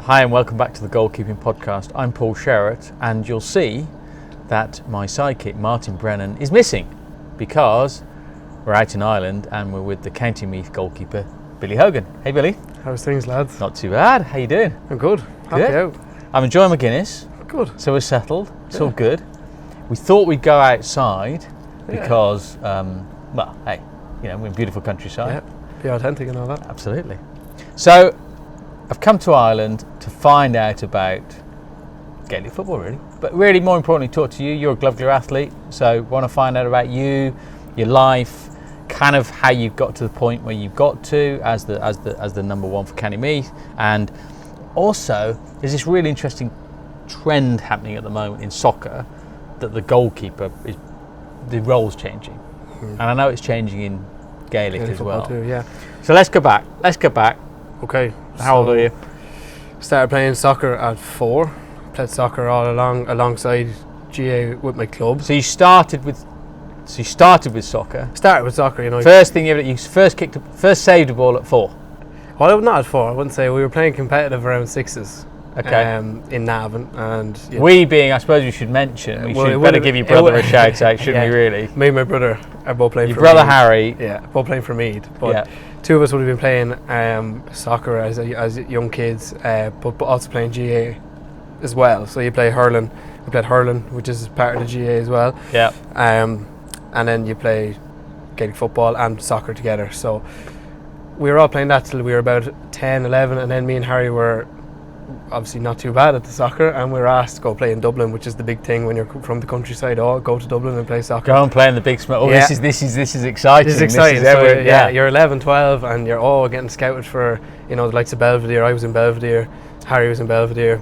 Hi and welcome back to the Goalkeeping podcast. I'm Paul Sherratt, and you'll see that my sidekick Martin Brennan is missing because we're out in Ireland and we're with the County Meath goalkeeper Billy Hogan. Hey Billy. How's things, lads? Not too bad. How you doing? I'm good. Happy out. I'm enjoying my Guinness. Good. So we're settled. It's all good. We thought we'd go outside because, hey, we're in beautiful countryside. Yeah. Be authentic and all that. Absolutely. So I've come to Ireland to find out about Gaelic football, really. But really, more importantly, talk to you. You're a GLOVEGLU athlete, so want to find out about you, your life, kind of how you've got to the point where you've got to as the number one for County Meath, and also there's this really interesting trend happening at the moment in soccer that the goalkeeper is the role's changing, and I know it's changing in Gaelic as well. Too, yeah. So let's go back. Okay. How old are you? Started playing soccer at 4. Played soccer alongside GA with my club. So you started with soccer. Started with soccer, First thing you first saved a ball at 4. Well, not at 4. I wouldn't say. We were playing competitive around 6s. Okay. In Navan, and we being, I suppose we should mention, we should better give your brother a shout out, shouldn't we? Really. Me and my brother are both playing. Your for brother Meath. Harry. Yeah, both playing for Meath. But two of us would have been playing soccer as young kids, but also playing GA as well. So you play hurling. We played hurling, which is part of the GA as well. Yeah. And then you play Gaelic football and soccer together. So we were all playing that till we were about 10, 11, and then me and Harry were obviously not too bad at the soccer, and we were asked to go play in Dublin, which is the big thing when you're from the countryside. Go to Dublin and play soccer. Go and play in the big smoke. This is exciting. This is exciting. You're 11, 12, and you're all getting scouted for the likes of Belvedere. I was in Belvedere, Harry was in Belvedere,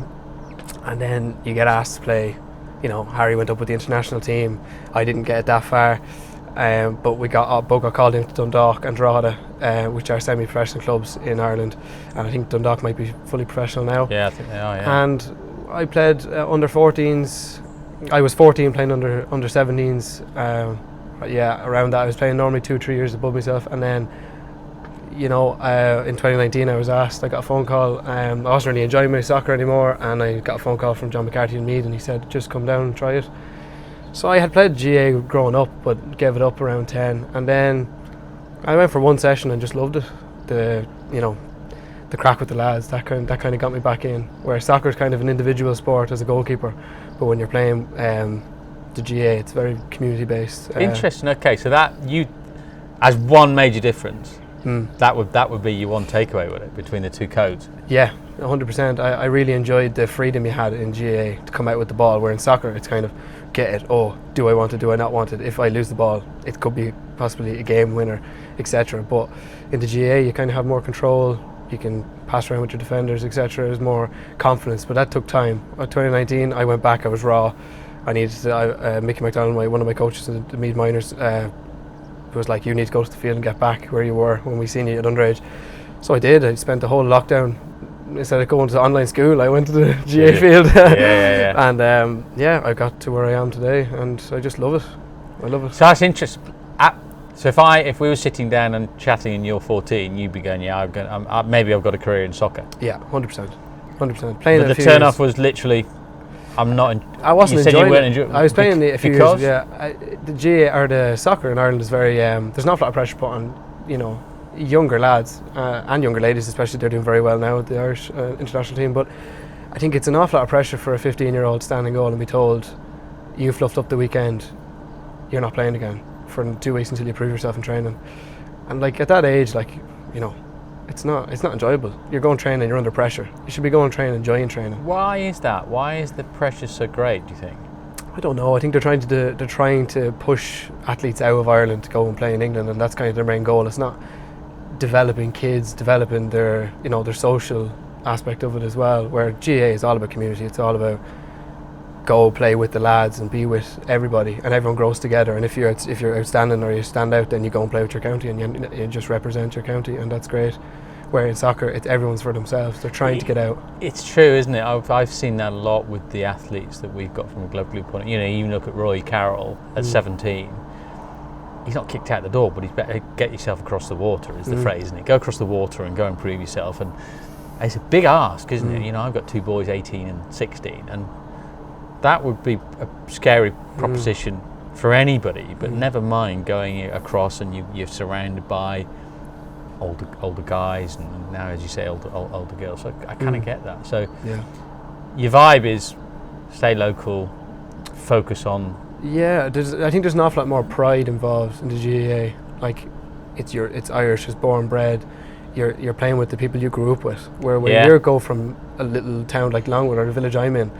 and then you get asked to play. Harry went up with the international team. I didn't get that far, but we both got called into Dundalk and Drogheda, which are semi-professional clubs in Ireland, and I think Dundalk might be fully professional now. Yeah, I think they are. Yeah. And I played under 14s. I was 14 playing under 17s. Around that I was playing normally 2-3 years above myself, and then in 2019 I got a phone call. I wasn't really enjoying my soccer anymore, and I got a phone call from John McCarthy in Meath, and he said just come down and try it. So I had played GA growing up, but gave it up around 10, and then I went for one session and just loved it. The crack with the lads, that kind of got me back in. Where soccer is kind of an individual sport as a goalkeeper, but when you're playing the GA, it's very community based. Interesting. Okay, so that you, as one major difference, that would be your one takeaway with it between the two codes. Yeah, 100%. I really enjoyed the freedom you had in GA to come out with the ball, where in soccer it's kind of get it. Oh, do I want it? Do I not want it? If I lose the ball, it could be possibly a game winner, etc. But in the GA, you kind of have more control. You can pass around with your defenders, etc. There's more confidence, but that took time. 2019, I went back. I was raw. I needed to. Mickey McDonald, one of my coaches in the Meath Minors, was like, "You need to go to the field and get back where you were when we seen you at underage." So I did. I spent the whole lockdown. Instead of going to online school, I went to the GA field. And I got to where I am today, and I just love it. I love it. So that's interesting. So if we were sitting down and chatting and you're 14, you'd be going, maybe I've got a career in soccer. Yeah, 100%. Playing but the turn off was literally, I'm not. I wasn't enjoying it. I was playing a few years. Yeah, the GA or the soccer in Ireland is very. There's not a lot of pressure put on, younger lads and younger ladies, especially. They're doing very well now with the Irish international team, but I think it's an awful lot of pressure for a 15-year-old standing goal and be told, you fluffed up the weekend, you're not playing again for 2 weeks until you prove yourself in training. And at that age, it's not enjoyable. You're going training, you're under pressure. You should be going training, enjoying training. Why is that? Why is the pressure so great, do you think? I don't know. I think they're trying to push athletes out of Ireland to go and play in England, and that's kind of their main goal. It's not developing kids, developing their their social aspect of it as well, where GA is all about community. It's all about go play with the lads and be with everybody, and everyone grows together. And if you're outstanding or you stand out, then you go and play with your county and you just represent your county, and that's great. Where in soccer, everyone's for themselves. They're trying to get out. It's true, isn't it? I've seen that a lot with the athletes that we've got from a GLOVEGLU point. Even look at Roy Carroll at 17. He's not kicked out the door, but he's better get yourself across the water, is the phrase, isn't it? Go across the water and go and prove yourself. And it's a big ask, isn't it? Mm. You know, I've got two boys, 18 and 16, and that would be a scary proposition for anybody. But never mind going across and you're surrounded by older guys, and now, as you say, older girls. So I kind of get that. So your vibe is stay local, focus on. Yeah, I think there's an awful lot more pride involved in the GAA. Like, it's Irish, it's born bred. You're playing with the people you grew up with. Where when you go from a little town like Longwood or the village I'm in,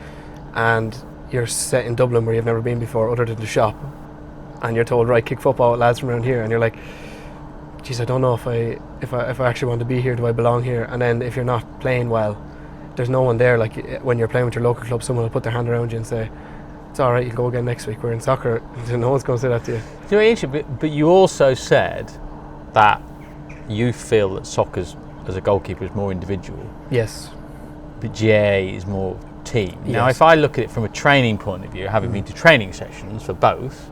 and you're set in Dublin where you've never been before, other than the shop, and you're told, right, kick football with lads from around here, and you're like, geez, I don't know if I actually want to be here. Do I belong here? And then if you're not playing well, there's no one there. Like when you're playing with your local club, someone will put their hand around you and say, it's all right, you'll go again next week. We're in soccer. No one's going to say that to you. You know, actually, but you also said that you feel that soccer's, as a goalkeeper, is more individual. Yes. But GAA is more team. Now, if I look at it from a training point of view, having been to training sessions for both,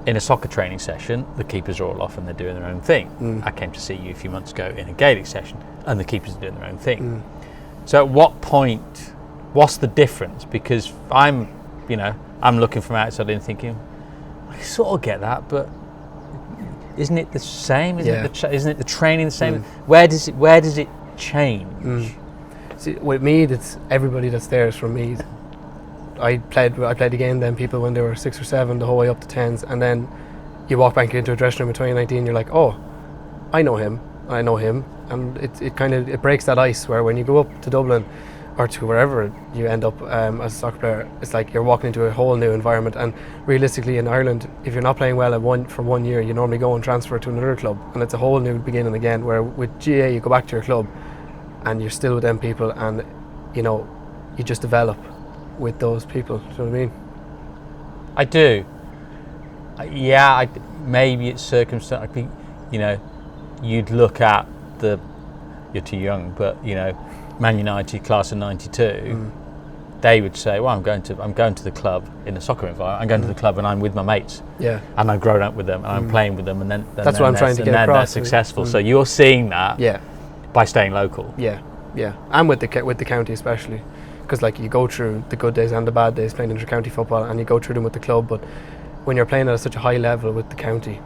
in a soccer training session, the keepers are all off and they're doing their own thing. I came to see you a few months ago in a Gaelic session, and the keepers are doing their own thing. So at what point, what's the difference? Because I'm looking from outside in thinking, I sort of get that, but isn't it the same? Isn't it the training the same? Where does it change? See, with Meath, it's everybody that's there is from Meath. I played a game then, people when they were 6 or 7, the whole way up to 10s, and then you walk back into a dressing room in 2019, you're like, oh, I know him, and it breaks that ice where when you go up to Dublin or to wherever you end up as a soccer player, it's like you're walking into a whole new environment. And realistically in Ireland, if you're not playing well for 1 year, you normally go and transfer to another club, and it's a whole new beginning again, where with GA you go back to your club and you're still with them people, and you just develop with those people. Do you know what I mean? I do. Maybe it's circumstance. I think, you'd look at you're too young, but Man United class of '92. They would say, well, I'm going to the club in a soccer environment. I'm going to the club and I'm with my mates. Yeah. And I've grown up with them and I'm playing with them, and then that's what I'm trying to get across. They're successful. So you're seeing that. By staying local. Yeah, and with the county especially, because like you go through the good days and the bad days playing inter-county football, and you go through them with the club. But when you're playing at such a high level with the county,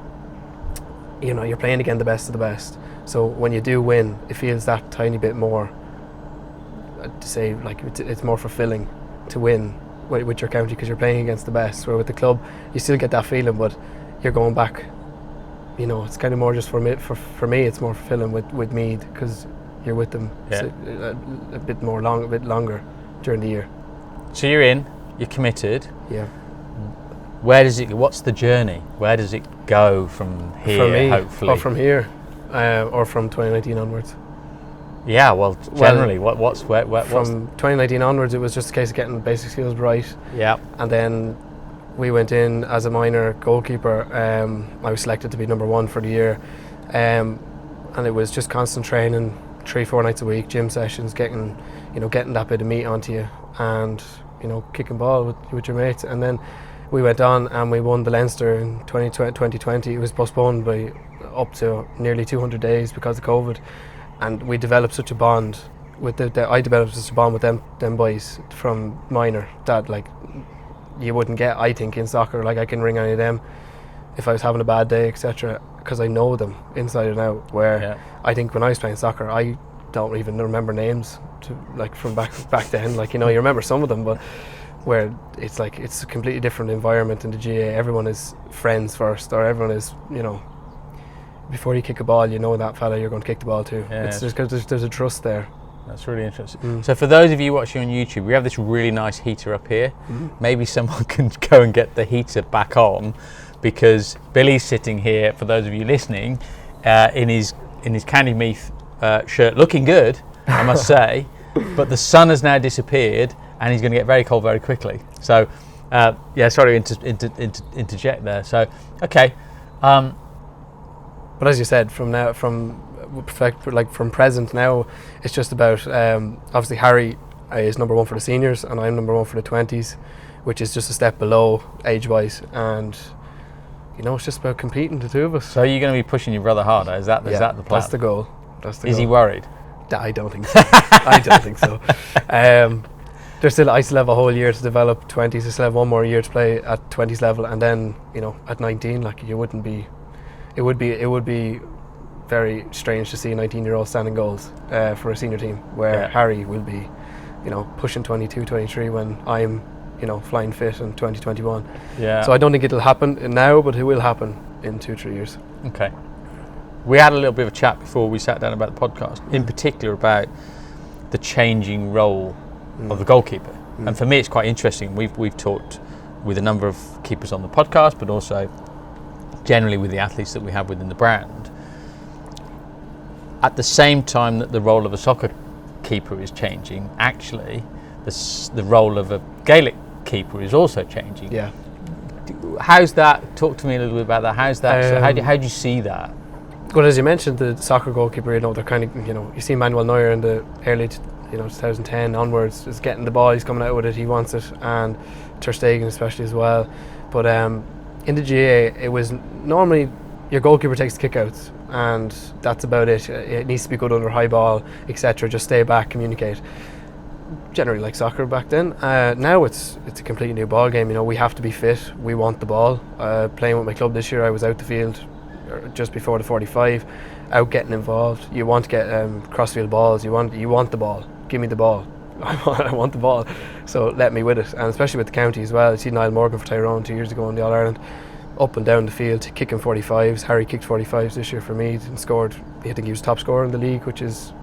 you're playing against the best of the best. So when you do win, it feels that tiny bit more. To say, like, it's more fulfilling to win with your county because you're playing against the best. Where with the club, you still get that feeling, but you're going back. It's kind of more just for me. It's more fulfilling with Meath because you're with them a bit longer during the year. So you're committed. Yeah. What's the journey? Where does it go from here? From me, hopefully, or from here, or from 2019 onwards. Yeah, well, generally, what's from 2019 onwards, it was just a case of getting the basic skills right. Yeah. And then we went in as a minor goalkeeper. I was selected to be number 1 for the year, and it was just constant training, 3-4 nights a week, gym sessions, getting that bit of meat onto you, and kicking ball with your mates. And then we went on and we won the Leinster in 2020. It was postponed by up to nearly 200 days because of COVID. And we developed such a bond I developed such a bond with them boys from minor that, like, you wouldn't get, I think, in soccer. Like, I can ring any of them if I was having a bad day, etc., because I know them inside and out. Where I think when I was playing soccer, I don't even remember names from back then. Like, you remember some of them, but where it's like it's a completely different environment in the GA. Everyone is friends first, or everyone is before you kick a ball, that fella you're going to kick the ball to. It's just because there's a trust there. That's really interesting. So for those of you watching on YouTube, we have this really nice heater up here. Maybe someone can go and get the heater back on, because Billy's sitting here, for those of you listening, in his County Meath shirt, looking good, I must say, but the sun has now disappeared and he's going to get very cold very quickly. So sorry to interject there. So okay. But as you said, from present now, it's just about obviously Harry is number 1 for the seniors and I'm number 1 for the 20s, which is just a step below age-wise, and it's just about competing, the two of us. So you're going to be pushing your brother harder? Is that the plan? That's the goal. Is he worried? I don't think so. I don't think so. I still have a whole year to develop 20s. I still have one more year to play at 20s level, and then at 19, like it would be very strange to see a 19-year-old standing goals for a senior team, where Harry will be, pushing 22, 23 when I'm, flying fit in 2021. Yeah. So I don't think it'll happen now, but it will happen in 2-3 years. Okay. We had a little bit of a chat before we sat down about the podcast, in particular about the changing role of the goalkeeper. And for me, it's quite interesting. We've talked with a number of keepers on the podcast, but also generally with the athletes that we have within the brand. At the same time that the role of a soccer keeper is changing, actually, the role of a Gaelic keeper is also changing. Yeah. How's that? Talk to me a little bit about that. How's that? How do you see that? Well, as you mentioned, the soccer goalkeeper, they're kind of, you see Manuel Neuer in the early 2010 onwards is getting the ball, he's coming out with it, he wants it, and Ter Stegen especially as well. But in the GA, it was normally your goalkeeper takes the kickouts, and that's about it. It needs to be good under high ball, etc. Just stay back, communicate. Generally like soccer back then. Now it's a completely new ball game. We have to be fit. We want the ball. Playing with my club this year, I was out the field just before the 45, out getting involved. You want to get crossfield balls. You want the ball. Give me the ball. I want the ball. So let me with it. And especially with the county as well. I see Niall Morgan for Tyrone 2 years ago in the All Ireland, up and down the field kicking 45s. Harry kicked 45s this year for Meath and scored. I think he was top scorer in the league, which is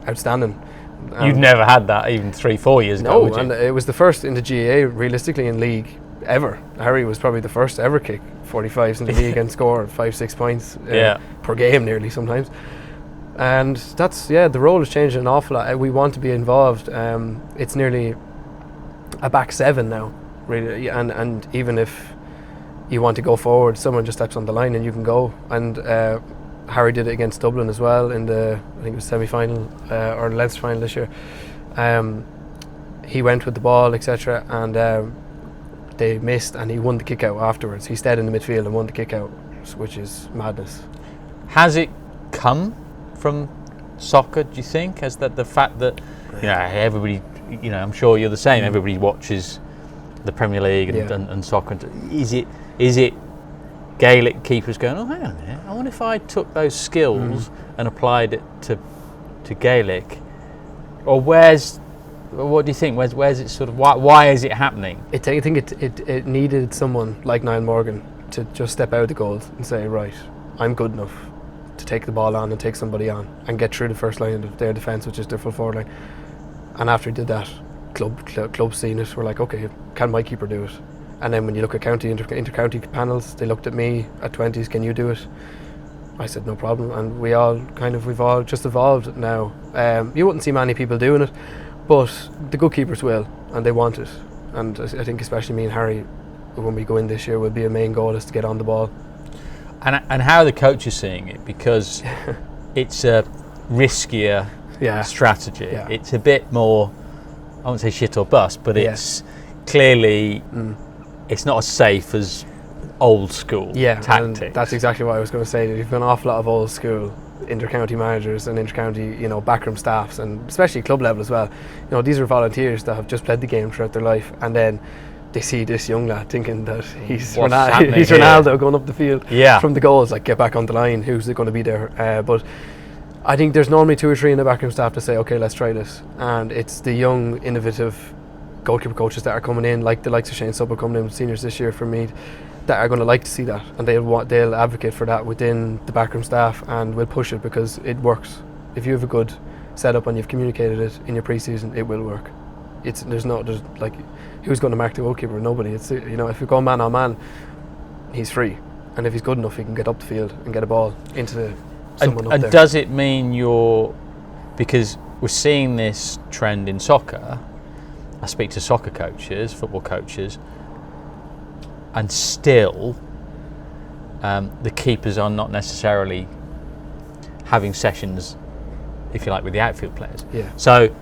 outstanding. You've never had that even 3-4 years ago, would you? And it was the first in the GAA realistically in league ever. Harry was probably the first to ever kick 45s in the league and score 5-6 points per game nearly sometimes. And that's the role is changing an awful lot. We want to be involved. It's nearly a back seven now, really, and even if you want to go forward, someone just steps on the line and you can go. And Harry did it against Dublin as well in the, I think it was semi-final or Leinster final this year. He went with the ball, etc., and they missed, and he won the kick out afterwards. He stayed in the midfield and won the kick out, which is madness. Has it come from soccer, do you think? As that the fact that everybody, I'm sure you're the same. Everybody watches the Premier League and soccer. Is it Gaelic keepers going, oh, hang on a minute, I wonder if I took those skills and applied it to Gaelic, or what do you think? Where's it sort of? Why is it happening? I think it needed someone like Niall Morgan to just step out of the goals and say, right, I'm good enough to take the ball on and take somebody on and get through the first line of their defence, which is their full forward line. And after he did that, club seen it, were like, okay, can my keeper do it? And then when you look at county inter-county panels, they looked at me at 20s, can you do it? I said no problem, and we've all just evolved now. You wouldn't see many people doing it, but the good keepers will, and they want it. And I think especially me and Harry, when we go in this year, will be a main goal is to get on the ball. And how are the coaches seeing it? Because it's a riskier strategy. Yeah. It's a bit more, I won't say shit or bust, but it's clearly it's not as safe as old school tactics. And that's exactly what I was going to say. You've got an awful lot of old school inter-county managers and inter-county, backroom staffs, and especially club level as well. These are volunteers that have just played the game throughout their life, and then they see this young lad thinking that he's Ronaldo going up the field from the goals, like get back on the line, who's going to be there? But I think there's normally 2 or 3 in the backroom staff to say, okay, let's try this. And it's the young, innovative goalkeeper coaches that are coming in, like the likes of Shane Supple coming in with seniors this year for Meath, that are going to like to see that, and they'll advocate for that within the backroom staff, and will push it because it works. If you have a good setup and you've communicated it in your pre-season, it will work. There's like, who's going to mark the goalkeeper? Nobody. It's if you go man on man, he's free, and if he's good enough, he can get up the field and get a ball into someone up there. And does it mean because we're seeing this trend in soccer? I speak to soccer coaches, football coaches, and still the keepers are not necessarily having sessions, if you like, with the outfield players. Yeah. So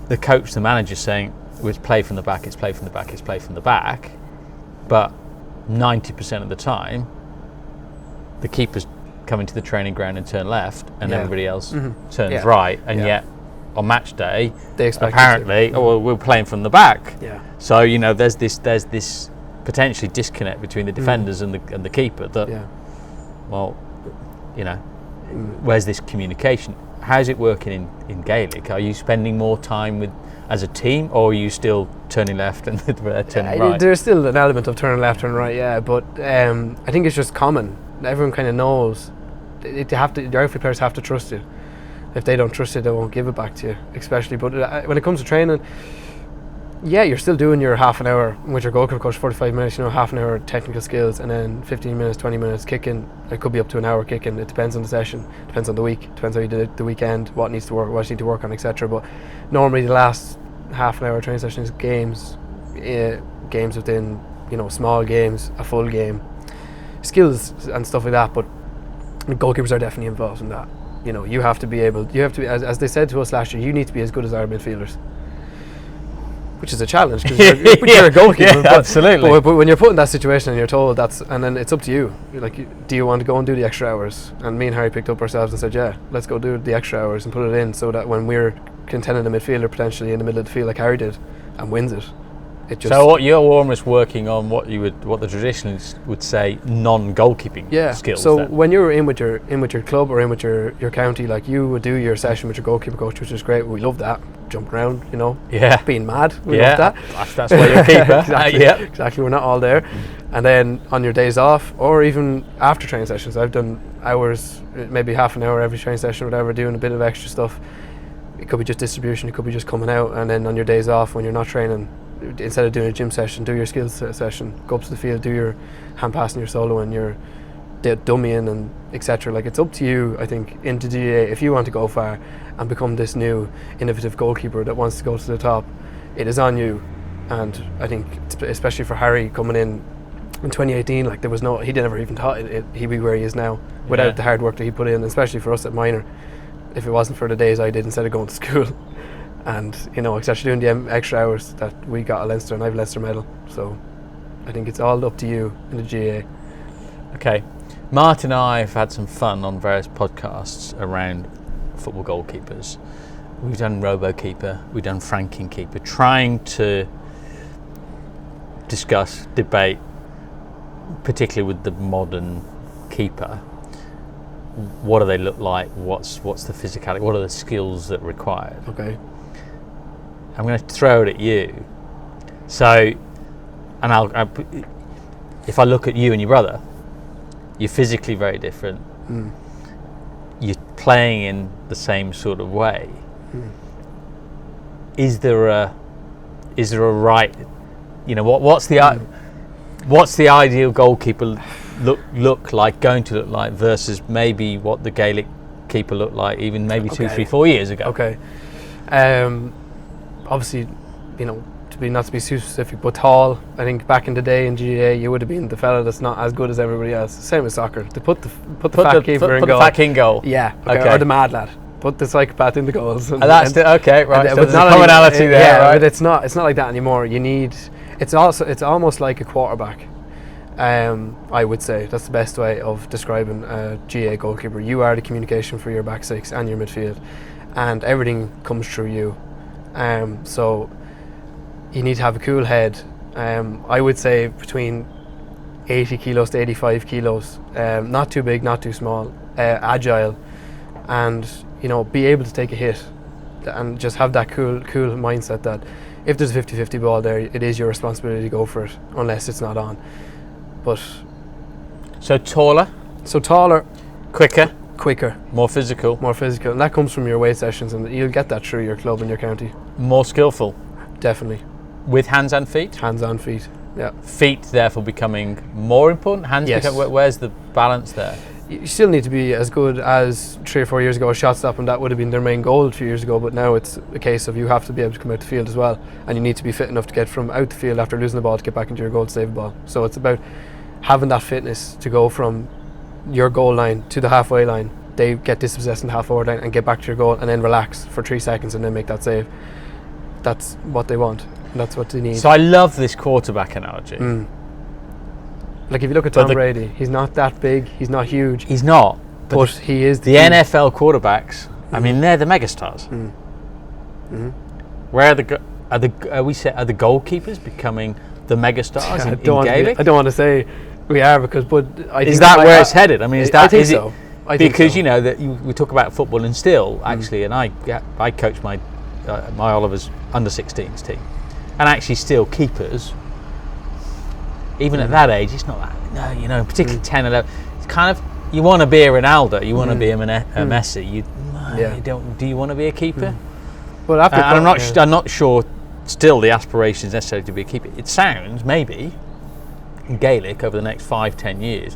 the coach, the manager's saying, it's play from the back, it's play from the back, it's play from the back, but 90% of the time the keepers come into the training ground and turn left, and everybody else turns right, and yet on match day, They expect apparently, we're playing from the back. Yeah. So there's this potentially disconnect between the defenders and the keeper. That well, where's this communication? How's it working in Gaelic? Are you spending more time as a team, or are you still turning left and turning right? There's still an element of turning left and right, but I think it's just common. Everyone kind of knows. Your outfield players have to trust you. If they don't trust you, they won't give it back to you, especially. But when it comes to training, you're still doing your half an hour with your goalkeeper coach, 45 minutes, half an hour technical skills, and then 15 minutes, 20 minutes kicking. It could be up to an hour kicking. It depends on the session, depends on the week, depends how you did it the weekend, what needs to work, what you need to work on, etc. But normally the last half an hour training session is games within, small games, a full game, skills and stuff like that. But goalkeepers are definitely involved in that. You have to be, as they said to us last year, you need to be as good as our midfielders. Which is a challenge because you're a goalkeeper. Yeah, absolutely. But when you're put in that situation and you're told and then it's up to you. You're like, do you want to go and do the extra hours? And me and Harry picked up ourselves and said, yeah, let's go do the extra hours and put it in, so that when we're contending a midfielder potentially in the middle of the field like Harry did and wins it. So what you're almost working on what the traditionalists would say non-goalkeeping skills. So then. when you're in with your club or in with your county, like you would do your session with your goalkeeper coach, which is great. We love that. Jumping around, being mad. We love that. That's why you're a keeper. Exactly. We're not all there. And then on your days off, or even after training sessions, I've done hours, maybe half an hour every training session, or whatever, doing a bit of extra stuff. It could be just distribution. It could be just coming out. And then on your days off, when you're not training, instead of doing a gym session, do your skills session. Go up to the field, do your hand passing, your solo, and your dummying, and etc. Like, it's up to you, I think, into GA, if you want to go far and become this new innovative goalkeeper that wants to go to the top. It is on you. And I think, especially for Harry coming in 2018, like, he never even thought he'd be where he is now without the hard work that he put in, especially for us at minor. If it wasn't for the days I did instead of going to school. And especially doing the extra hours that we got at Leinster, and I have a Leinster medal. So I think it's all up to you in the GA. Okay, Martin and I have had some fun on various podcasts around football goalkeepers. We've done Robo-Keeper, we've done Franking Keeper, trying to discuss, debate, particularly with the modern keeper. What do they look like? What's the physicality? What are the skills that are required? Okay. I'm going to throw it at you. So, and if I look at you and your brother, you're physically very different. You're playing in the same sort of way. Is there a right? What's the ideal goalkeeper look like, going to look like, versus maybe what the Gaelic keeper looked like even maybe 2, 3, 4 years ago? Okay. Obviously, not to be too specific, but tall. I think back in the day in GAA, you would have been the fella that's not as good as everybody else. Same as soccer. To put the fat keeper in goal. Put the fat king goal. Yeah. Okay. Or the mad lad. Put the psychopath in the goals. Okay, right. So there's a commonality there, right? But it's not like that anymore. It's almost like a quarterback. I would say that's the best way of describing a GA goalkeeper. You are the communication for your back six and your midfield, and everything comes through you. So you need to have a cool head. I would say between 80 kilos to 85 kilos. Not too big, not too small. Agile, and be able to take a hit, and just have that cool mindset that if there's a 50-50 ball there, it is your responsibility to go for it, unless it's not on. But so taller, quicker, more physical, and that comes from your weight sessions, and you'll get that through your club and your county. More skillful, definitely, with hands and feet. Yeah. Feet therefore becoming more important. Hands. Yes. Where's the balance there? You still need to be as good as 3 or 4 years ago. A shot stop, and that would have been their main goal a few years ago. But now it's a case of you have to be able to come out the field as well, and you need to be fit enough to get from out the field after losing the ball to get back into your goal to save the ball. So it's about having that fitness to go from your goal line to the halfway line. They get dispossessed in the half-forward line and get back to your goal, and then relax for 3 seconds and then make that save. That's what they want, and that's what they need. So I love this quarterback analogy. Like, if you look at Tom Brady, he's not that big, he's not huge. He's not. But he is the NFL quarterbacks. I mean, they're the megastars. Where are the goalkeepers becoming the megastars in Gaelic? I don't want to say we are because, but is that where it's headed? I mean, is that? I think is so. It, I think because so. you know that we talk about football and still actually, and I coach my Oliver's under-16s team, and actually still keepers. Even at that age, it's not that. No, you know, particularly 10, 11. It's kind of you want to be a Ronaldo, you want to be a Messi. You don't. Do you want to be a keeper? Well, after I'm not sure. Still, the aspiration is necessary to be a keeper. It sounds maybe in Gaelic over the next 5-10 years.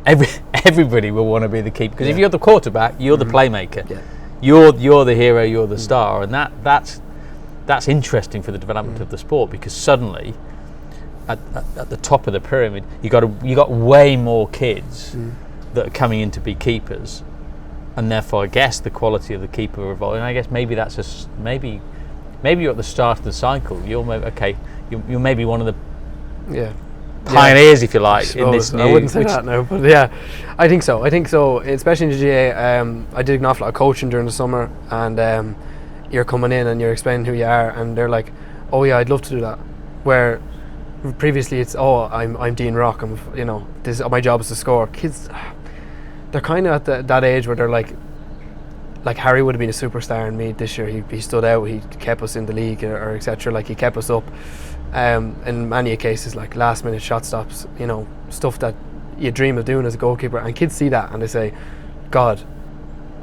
Everybody will want to be the keeper because if you're the quarterback, you're the playmaker. Yeah. You're the hero. You're the star, and that's interesting for the development of the sport because suddenly, at the top of the pyramid, you got way more kids that are coming in to be keepers, and therefore I guess the quality of the keeper evolving. I guess maybe that's maybe you're at the start of the cycle. You're maybe one of the pioneers, if you like, in this new. I wouldn't say that now, but yeah, I think so. Especially in the GA. I did an awful lot of coaching during the summer, and you're coming in and you're explaining who you are, and they're like, "Oh yeah, I'd love to do that." Where previously it's, "Oh, I'm Dean Rock. My job is to score." Kids, they're kind of at that age where they're like Harry would have been a superstar in Meath this year. He stood out. He kept us in the league, or etc. Like he kept us up. In many cases, like last minute shot stops, stuff that you dream of doing as a goalkeeper, and kids see that and they say, "God,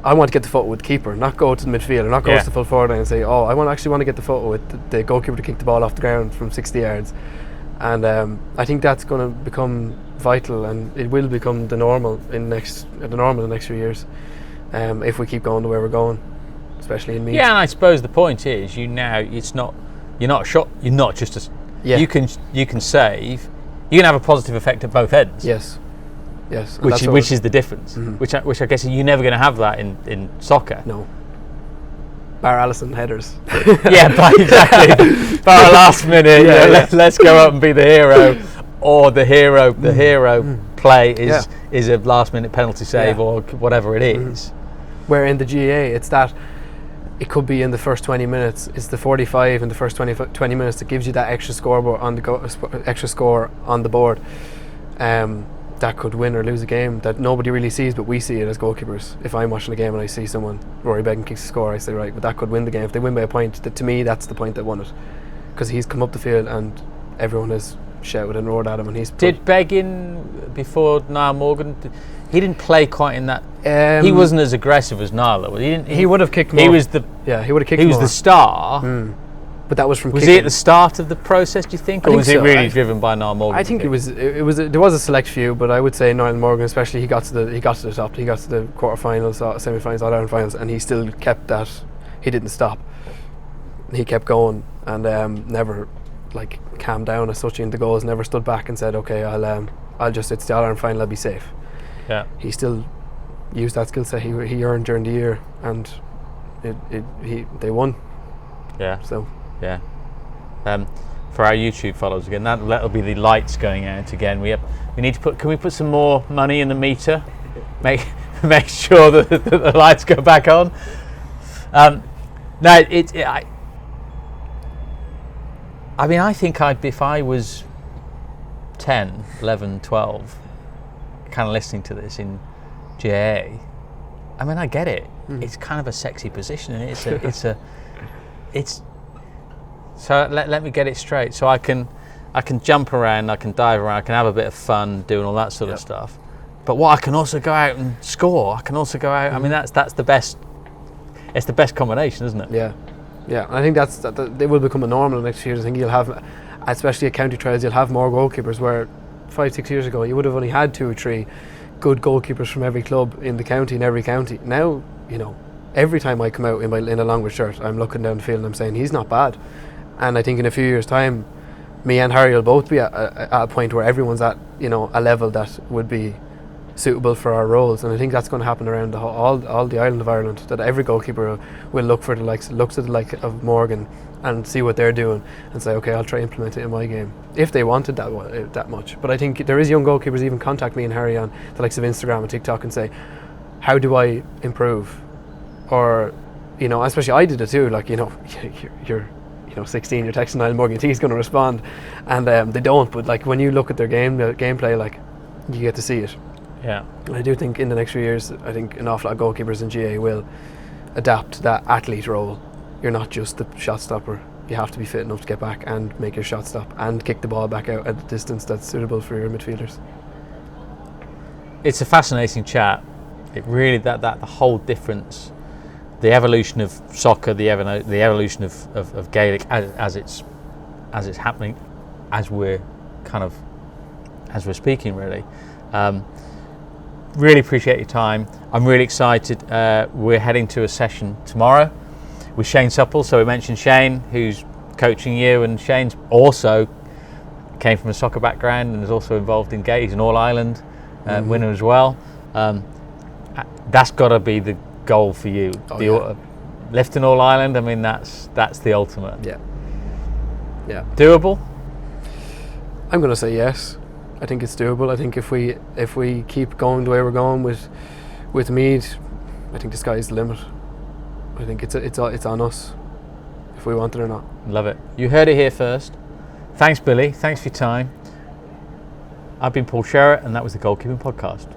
I want to get the foot with the keeper, not go to the midfield, or not go to the full forward line and say, oh, I actually want to get the foot with the goalkeeper to kick the ball off the ground from 60 yards." And I think that's going to become vital, and it will become the normal in the next few years, if we keep going the way we're going, especially in Meath. Yeah, and I suppose the point is, you're not just you can save. You can have a positive effect at both ends. Yes. Which is the difference. Which I guess you're never going to have that in soccer. No. Bar Allison headers. Yeah, exactly. Bar last minute. Let's go up and be the hero, or the hero play is a last minute penalty save or whatever it is. Where in the GA, it's that. It could be in the first 20 minutes. It's the 45 in the first 20 minutes that gives you that extra scoreboard extra score on the board. That could win or lose a game that nobody really sees, but we see it as goalkeepers. If I'm watching a game and I see someone, Rory Beggan kicks a score, I say, right, but that could win the game. If they win by a point, to me, that's the point that won it, because he's come up the field and everyone has shouted and roared at him, and he's. Did Beggan before Niall Morgan? He didn't play quite in that. He wasn't as aggressive as Niall, though. He would have kicked more. He was the. Yeah, he would have kicked more. He was the star. But that was from. Was kicking. he at the start of the process? Do you think, or was it really driven by Niall Morgan? I think it was. There was a select few, but I would say Niall Morgan, especially, he got to the top. He got to the quarterfinals, semi-finals, All-Ireland finals, and he still kept that. He didn't stop. He kept going and never calmed down as such in the goals. Never stood back and said, "Okay, it's the All-Ireland final. I'll be safe." Yeah. He still used that skill set he earned during the year, and they won. Yeah. So. Yeah. For our YouTube followers again, that'll be the lights going out again. We need to put. Can we put some more money in the meter? Make sure that the lights go back on. I think if I was 10, 11, 12, kind of listening to this in GAA, I get it. It's kind of a sexy position, and it's. So let me get it straight. So I can jump around, I can dive around, I can have a bit of fun doing all that sort of stuff. But I can also go out and score. I can also go out. That's the best. It's the best combination, isn't it? Yeah. I think they will become a normal next few years. I think you'll have, especially at county trials, you'll have more goalkeepers. Where 5-6 years ago you would have only had 2 or 3 good goalkeepers from every club in the county, in every county. Now, every time I come out in a Longwood shirt, I'm looking down the field and I'm saying he's not bad. And I think in a few years' time, me and Harry will both be at a point where everyone's at a level that would be suitable for our roles. And I think that's going to happen around all the island of Ireland. That every goalkeeper will looks at the like of Morgan and see what they're doing and say, okay, I'll try to implement it in my game if they wanted that much. But I think there is young goalkeepers even contact me and Harry on the likes of Instagram and TikTok and say, how do I improve? Or you know, especially I did it too. Like, you know, you're 16, you're texting Niall Morgan, he's going to respond, and they don't. But like when you look at their gameplay, like you get to see it. Yeah. And I do think in the next few years, I think an awful lot of goalkeepers in GA will adapt to that athlete role. You're not just the shot stopper. You have to be fit enough to get back and make your shot stop and kick the ball back out at a distance that's suitable for your midfielders. It's a fascinating chat. It really the whole difference, the evolution of soccer, the evolution of Gaelic as it's happening, as we're speaking, really. Really appreciate your time. I'm really excited. We're heading to a session tomorrow with Shane Supple. So we mentioned Shane, who's coaching you, and Shane's also came from a soccer background and is also involved in Gaelic. He's an All-Ireland winner as well. That's got to be the goal for you. Lifting All-Ireland, I mean, that's the ultimate. Yeah. Doable? I'm going to say yes. I think it's doable. I think if we keep going the way we're going with Meath, I think the sky's the limit. I think it's on us if we want it or not. Love it. You heard it here first. Thanks, Billy. Thanks for your time. I've been Paul Sherratt, and that was the Goalkeeping Podcast.